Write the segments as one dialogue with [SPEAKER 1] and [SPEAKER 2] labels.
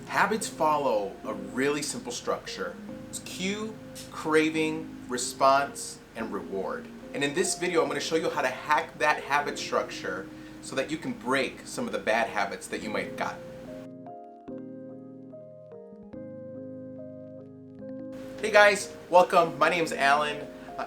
[SPEAKER 1] Habits follow a really simple structure. It's cue, craving, response, and reward. And in this video, I'm going to show you how to hack that habit structure so that you can break some of the bad habits that you might have gotten. Hey guys, welcome. My name's Allan.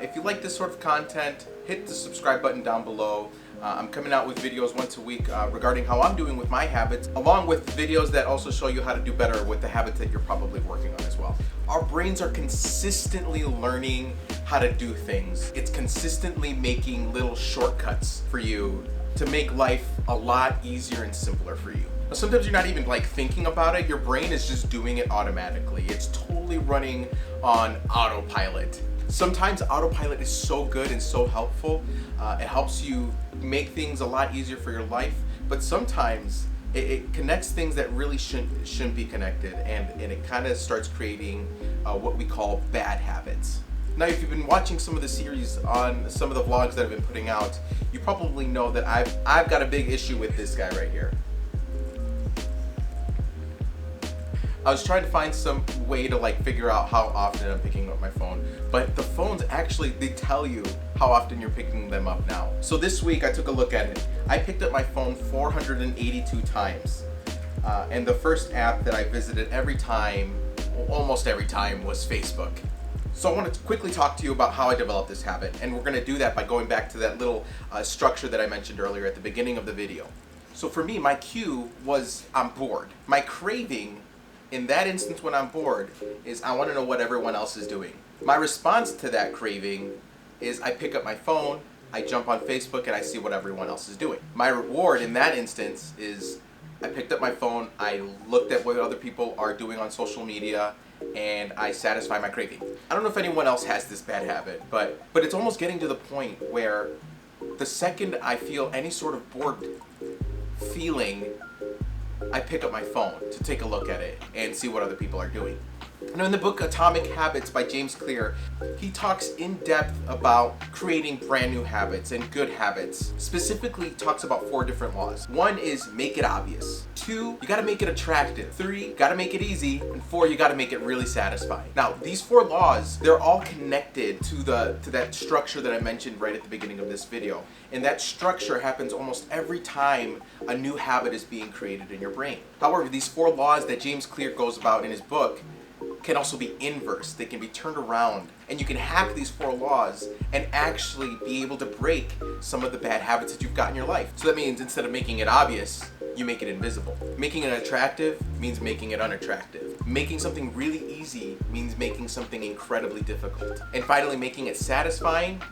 [SPEAKER 1] If you like this sort of content, hit the subscribe button down below. I'm coming out with videos once a week regarding how I'm doing with my habits, along with videos that also show you how to do better with the habits that you're probably working on as well. Our brains are consistently learning how to do things. It's consistently making little shortcuts for you to make life a lot easier and simpler for you. Now, sometimes you're not even thinking about it. Your brain is just doing it automatically. It's totally running on autopilot. Sometimes autopilot is so good and so helpful. It helps you make things a lot easier for your life, but sometimes it connects things that really shouldn't be connected, and it kind of starts creating what we call bad habits. Now, if you've been watching some of the series on some of the vlogs that I've been putting out, you probably know that I've got a big issue with this guy right here. I was trying to find some way to figure out how often I'm picking up my phone, but the phones actually, they tell you how often you're picking them up now. So this week I took a look at it. I picked up my phone 482 times. And the first app that I visited almost every time, was Facebook. So I want to quickly talk to you about how I developed this habit, and we're going to do that by going back to that little structure that I mentioned earlier at the beginning of the video. So for me, my cue was I'm bored. My craving in that instance when I'm bored is I want to know what everyone else is doing. My response to that craving is I pick up my phone, I jump on Facebook, and I see what everyone else is doing. My reward in that instance is I picked up my phone, I looked at what other people are doing on social media, and I satisfy my craving. I don't know if anyone else has this bad habit, but it's almost getting to the point where the second I feel any sort of bored feeling, I pick up my phone to take a look at it and see what other people are doing. Now, in the book Atomic Habits by James Clear, he talks in depth about creating brand new habits and good habits. Specifically, he talks about 4 different laws. 1 is make it obvious. 2, you gotta make it attractive. 3, you gotta make it easy. And 4, you gotta make it really satisfying. Now, these 4 laws, they're all connected to that structure that I mentioned right at the beginning of this video. And that structure happens almost every time a new habit is being created in your brain. However, these 4 laws that James Clear goes about in his book can also be inverse. They can be turned around, and you can hack these 4 laws and actually be able to break some of the bad habits that you've got in your life. So that means instead of making it obvious, you make it invisible. Making it attractive means making it unattractive. Making something really easy means making something incredibly difficult. And finally, making it satisfying,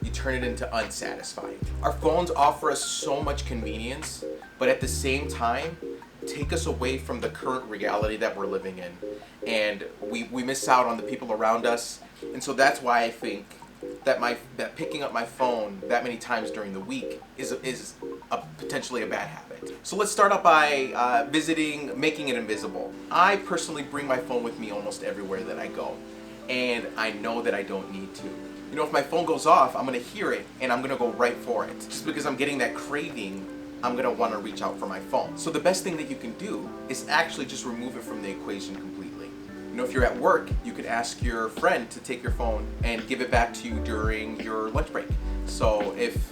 [SPEAKER 1] you turn it into unsatisfying. Our phones offer us so much convenience, but at the same time, take us away from the current reality that we're living in, and we miss out on the people around us. And so that's why I think that picking up my phone that many times during the week is potentially a bad habit. So let's start out by making it invisible. I personally bring my phone with me almost everywhere that I go, and I know that I don't need to. You know, if my phone goes off, I'm gonna hear it and I'm gonna go right for it. Just because I'm getting that craving, I'm gonna wanna reach out for my phone. So the best thing that you can do is actually just remove it from the equation completely. You know, if you're at work, you could ask your friend to take your phone and give it back to you during your lunch break. So if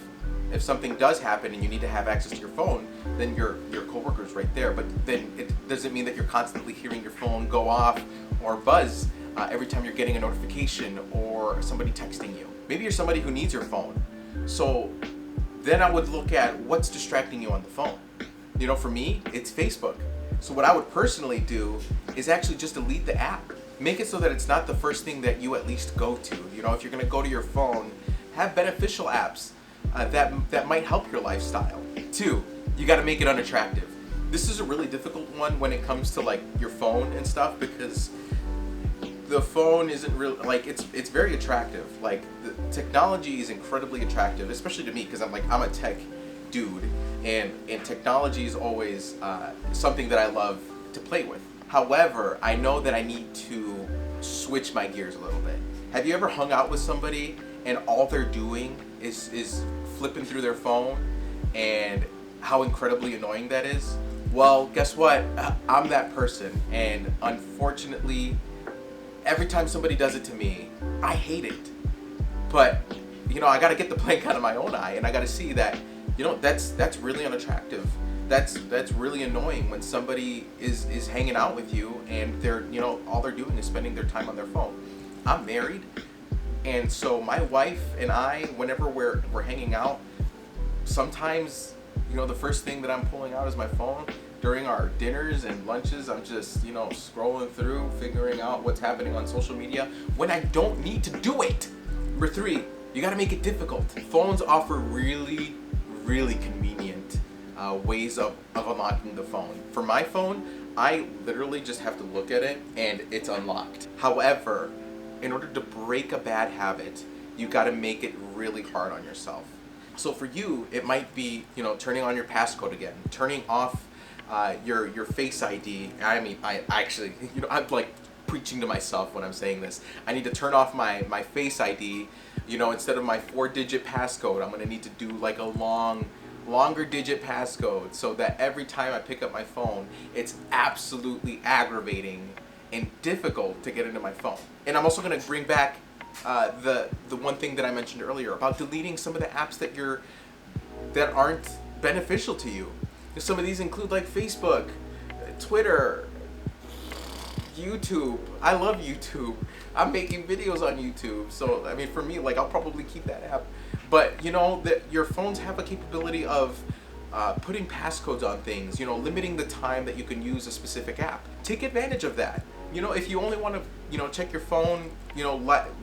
[SPEAKER 1] something does happen and you need to have access to your phone, then your coworker's right there. But then it doesn't mean that you're constantly hearing your phone go off or buzz every time you're getting a notification or somebody texting you. Maybe you're somebody who needs your phone. So then I would look at what's distracting you on the phone. You know, for me, it's Facebook. So what I would personally do is actually just delete the app. Make it so that it's not the first thing that you at least go to. You know, if you're gonna go to your phone, have beneficial apps that might help your lifestyle. 2, you gotta make it unattractive. This is a really difficult one when it comes to your phone and stuff, because the phone isn't really it's very attractive. The technology is incredibly attractive, especially to me, because I'm a tech dude, and technology is always something that I love to play with. However, I know that I need to switch my gears a little bit. Have you ever hung out with somebody and all they're doing is flipping through their phone, and how incredibly annoying that is? Well, guess what? I'm that person, and unfortunately, every time somebody does it to me, I hate it. But I got to get the plank out of my own eye, and I got to see that that's really unattractive. That's really annoying when somebody is hanging out with you and they're all they're doing is spending their time on their phone. I'm married, and so my wife and I, whenever we're hanging out, sometimes the first thing that I'm pulling out is my phone. During our dinners and lunches, I'm just scrolling through, figuring out what's happening on social media when I don't need to do it. Number 3, you got to make it difficult. Phones offer really, really convenient ways of unlocking the phone. For my phone, I literally just have to look at it and it's unlocked. However, in order to break a bad habit, you got to make it really hard on yourself. So for you, it might be turning on your passcode again, turning off your Face ID. I mean, I actually, I'm like preaching to myself when I'm saying this. I need to turn off my Face ID. Instead of my 4-digit passcode, I'm gonna need to do like a longer digit passcode, so that every time I pick up my phone, it's absolutely aggravating and difficult to get into my phone. And I'm also gonna bring back the one thing that I mentioned earlier about deleting some of the apps that aren't beneficial to you. Some of these include like Facebook, Twitter, YouTube. I love YouTube. I'm making videos on YouTube. So, I mean, for me, like, I'll probably keep that app. But, that your phones have a capability of putting passcodes on things, limiting the time that you can use a specific app. Take advantage of that. If you only want to, check your phone,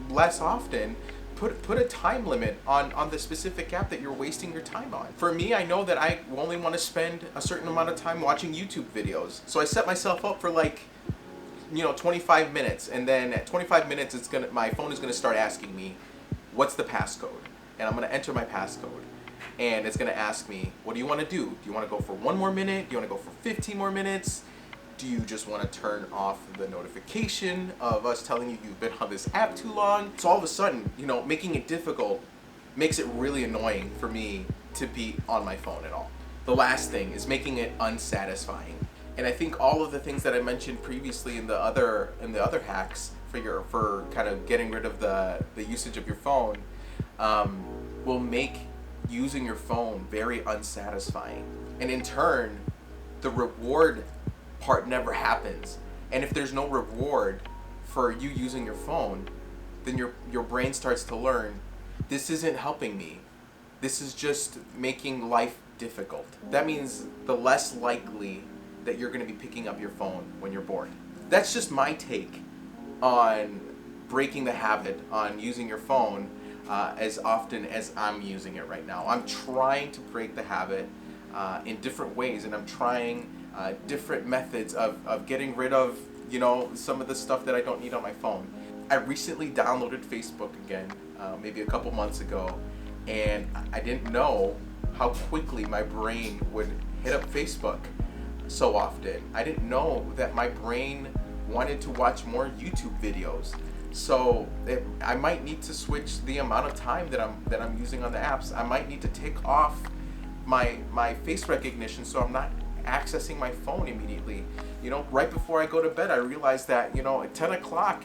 [SPEAKER 1] less often, put a time limit on the specific app that you're wasting your time on. For me, I know that I only want to spend a certain amount of time watching YouTube videos. So I set myself up for like 25 minutes, and then at 25 minutes my phone is gonna start asking me, what's the passcode? And I'm gonna enter my passcode, and it's gonna ask me, what do you want to do? Do you want to go for 1 more minute? Do you want to go for 15 more minutes? Do you just want to turn off the notification of us telling you you've been on this app too long? So all of a sudden, making it difficult makes it really annoying for me to be on my phone at all. The last thing is making it unsatisfying. And I think all of the things that I mentioned previously in the other hacks for kind of getting rid of the usage of your phone will make using your phone very unsatisfying. And in turn, the reward part never happens. And if there's no reward for you using your phone, then your brain starts to learn, this isn't helping me. This is just making life difficult. That means the less likely that you're going to be picking up your phone when you're bored. That's just my take on breaking the habit on using your phone as often as I'm using it right now. I'm trying to break the habit in different ways, and I'm trying different methods of getting rid of some of the stuff that I don't need on my phone. I recently downloaded Facebook again, maybe a couple months ago, and I didn't know how quickly my brain would hit up Facebook so often. I didn't know that my brain wanted to watch more YouTube videos. So I might need to switch the amount of time that I'm using on the apps. I might need to take off my face recognition so I'm not accessing my phone immediately. Right before I go to bed, I realized that at 10 o'clock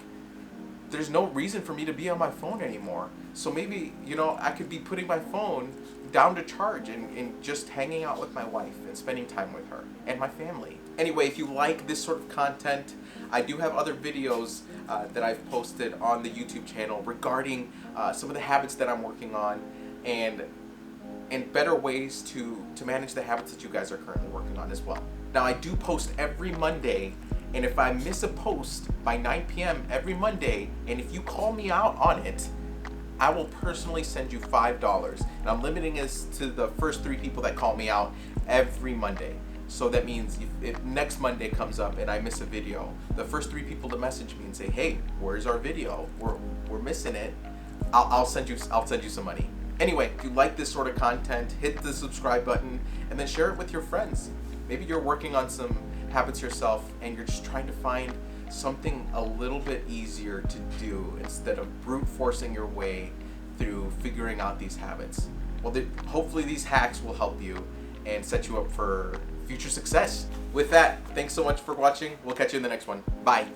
[SPEAKER 1] there's no reason for me to be on my phone anymore. So maybe I could be putting my phone down to charge and just hanging out with my wife and spending time with her and my family. Anyway, if you like this sort of content, I do have other videos that I've posted on the YouTube channel regarding some of the habits that I'm working on and better ways to manage the habits that you guys are currently working on as well. Now, I do post every Monday, and if I miss a post by 9 p.m. every Monday, and if you call me out on it, I will personally send you $5. And I'm limiting this to the first 3 people that call me out every Monday. So that means if next Monday comes up and I miss a video, the first 3 people to message me and say, hey, where's our video? We're missing it. I'll send you some money. Anyway, if you like this sort of content, hit the subscribe button and then share it with your friends. Maybe you're working on some habits yourself and you're just trying to find something a little bit easier to do instead of brute forcing your way through figuring out these habits. Well, hopefully these hacks will help you and set you up for future success. With that, thanks so much for watching. We'll catch you in the next one. Bye.